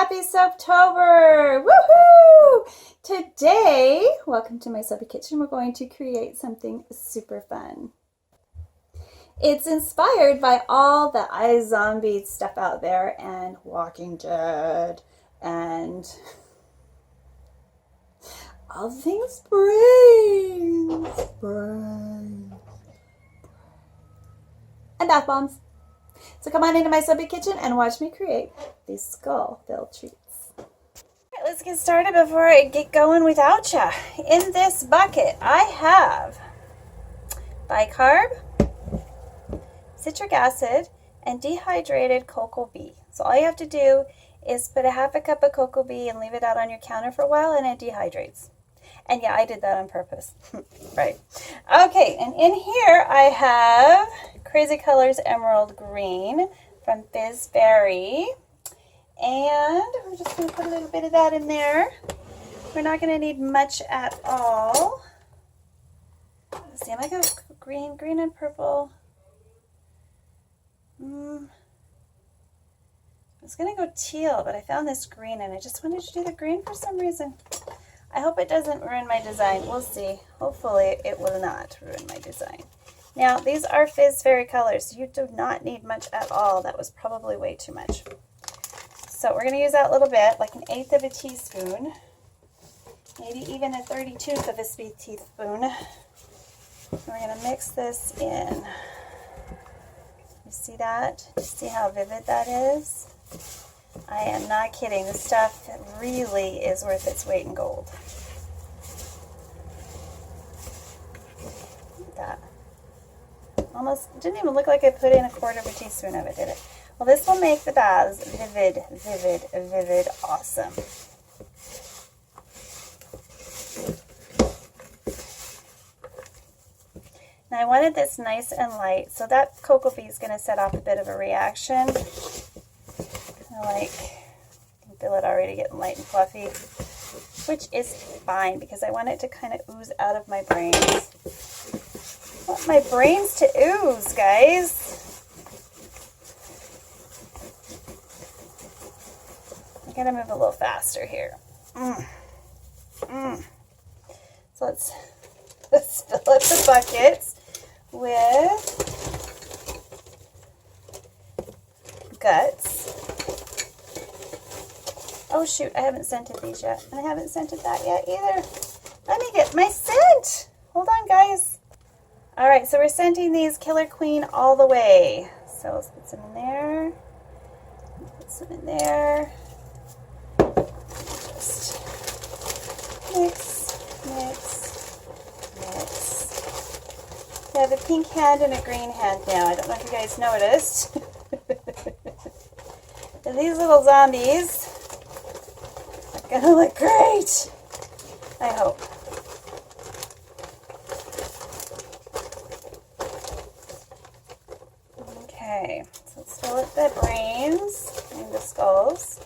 Happy Soaptober! Woohoo! Today, welcome to my soapy kitchen. We're going to create something super fun. It's inspired by all the iZombie stuff out there and Walking Dead and all things brains, and bath bombs. So come on into my soapy kitchen and watch me create these skull-filled treats. All right, let's get started before I get going without ya. In this bucket, I have bicarb, citric acid, and dehydrated cocoa bee. So all you have to do is put a half a cup of cocoa bee and leave it out on your counter for a while and it dehydrates. And yeah, I did that on purpose. Right. Okay, and in here I have Crazy Colors Emerald Green from Fizzberry. And we're just going to put a little bit of that in there. We're not going to need much at all. Let's see, I might go green and purple. I was going to go teal, but I found this green and I just wanted to do the green for some reason. I hope it doesn't ruin my design. We'll see. Hopefully it will not ruin my design. Now, these are Fizzberry colors. You do not need much at all. That was probably way too much. So we're going to use that a little bit, like 1/8 of a teaspoon. Maybe even 1/32 of a teaspoon. We're going to mix this in. You see that? You see how vivid that is? I am not kidding. This stuff really is worth its weight in gold. Look at that. Almost didn't even look like I put in 1/4 of a teaspoon of it, did it? Well, this will make the baths vivid, awesome. Now I wanted this nice and light, so that cocoa bee is going to set off a bit of a reaction. I can feel it already getting light and fluffy, which is fine because I want it to kind of ooze out of my brains. I want my brains to ooze, guys. I gotta move a little faster here. So let's fill up the buckets with guts. Oh shoot, I haven't scented these yet. And I haven't scented that yet either. Let me get my scent. Hold on, guys. All right, so we're scenting these Killer Queen all the way. So let's put some in there. Put some in there. Just mix. I have a pink hand and a green hand now. I don't know if you guys noticed. And these little zombies are gonna look great. I hope. Okay, so let's fill up the brains and the skulls.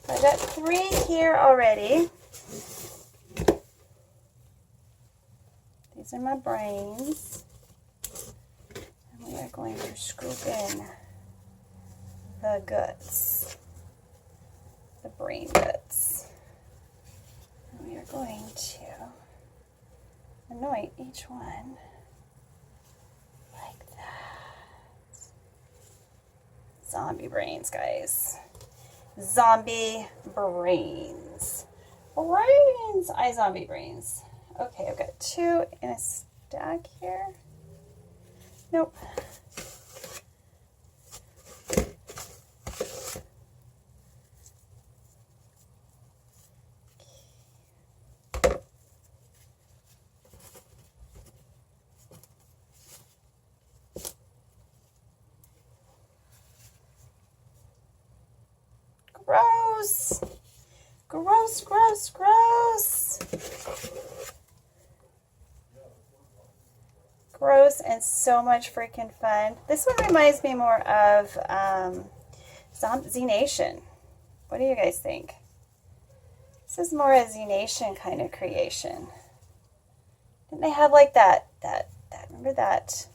I've got 3 here already. These are my brains. And we are going to scoop in the guts, the brain guts. And we are going to anoint each one like that. Zombie brains, guys. Zombie brains. iZombie brains. Okay, I've got 2 in a stack here. Nope. Gross. Gross and so much freaking fun. This one reminds me more of ZNATION. What do you guys think? This is more a ZNATION kind of creation. Didn't they have like that remember that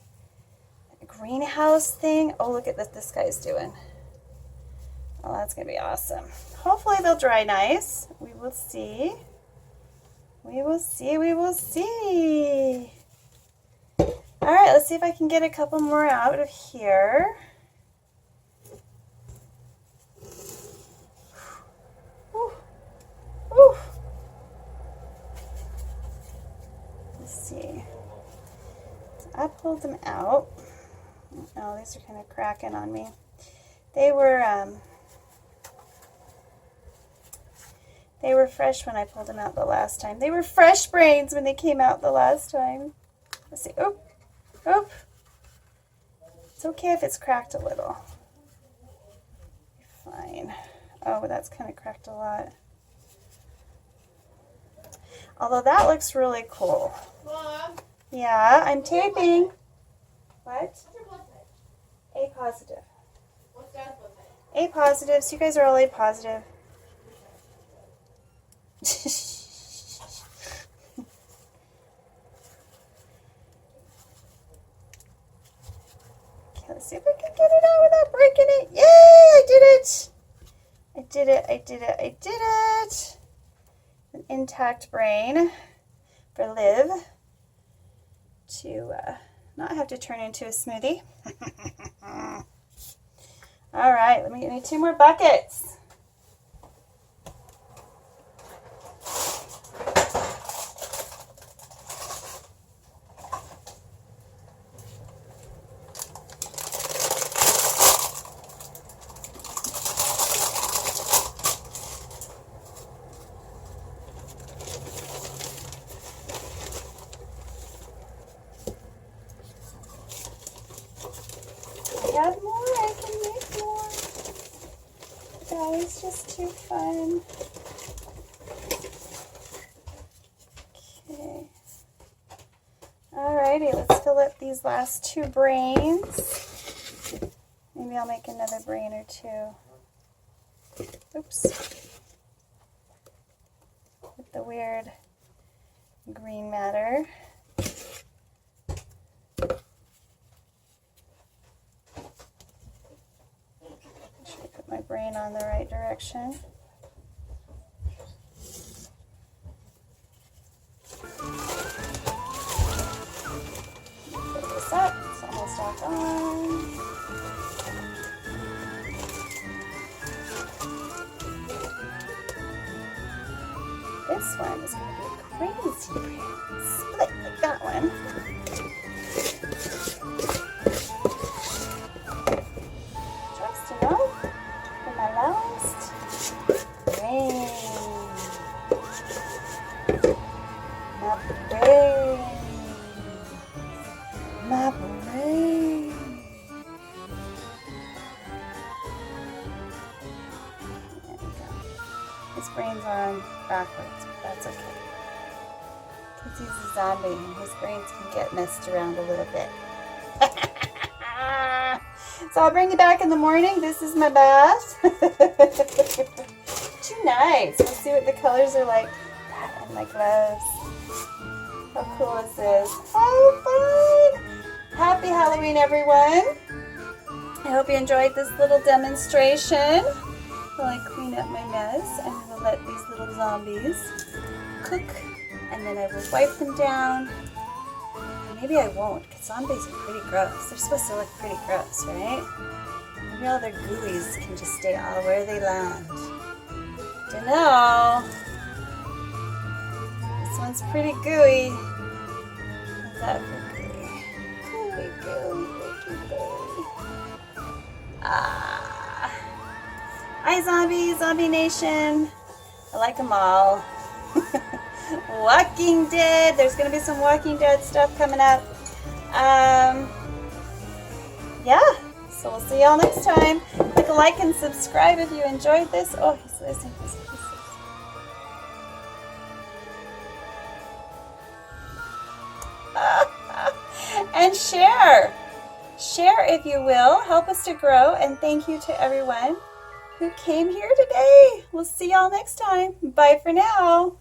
greenhouse thing? Oh, look at what this guy's doing. Oh, that's going to be awesome. Hopefully they'll dry nice. We will see. We will see. We will see. All right, let's see if I can get a couple more out of here. Whew. Whew. Let's see. So I pulled them out. Oh, these are kind of cracking on me. They were fresh when I pulled them out the last time. They were fresh brains when they came out the last time. Let's see. Oop. Oop. It's okay if it's cracked a little. Fine. Oh, that's kind of cracked a lot. Although that looks really cool. Mom. Yeah, I'm taping. What? What's your blood type? A positive. What's Dad's blood type? A positive. So you guys are all A positive. Okay, let's see if I can get it out without breaking it. Yay! I did it! I did it. I did it. I did it! An intact brain for Liv to not have to turn into a smoothie. All right, let me get me 2 more buckets. I have more, I can make more. Guys, just too fun. Okay. Alrighty, let's fill up these last 2 brains. Maybe I'll make another brain or 2. Oops. With the weird green matter. My brain on the right direction. Fill this up. It's almost all gone. This one is going to be a crazy split like that one. Just enough. My last brain. My brain. My brain. There we go. His brain's on backwards, but that's okay. Because he's a zombie and his brains can get messed around a little bit. So I'll bring you back in the morning. This is my bath. Too nice. We'll see what the colors are like. That and my gloves. How cool is this? How fun! Happy Halloween, everyone. I hope you enjoyed this little demonstration while I clean up my mess. And we'll let these little zombies cook. And then I will wipe them down. Maybe I won't, because zombies are pretty gross. They're supposed to look pretty gross, right? Maybe all their ghoulies can just stay all where they land. Dunno. This one's pretty gooey. How's that for gooey? Gooey, gooey, gooey. Ah. iZombie, Zombie Nation. I like them all. Walking Dead. There's going to be some Walking Dead stuff coming up. Yeah. So we'll see y'all next time. Click a like and subscribe if you enjoyed this. Oh, he's listening. And share. Share if you will. Help us to grow. And thank you to everyone who came here today. We'll see y'all next time. Bye for now.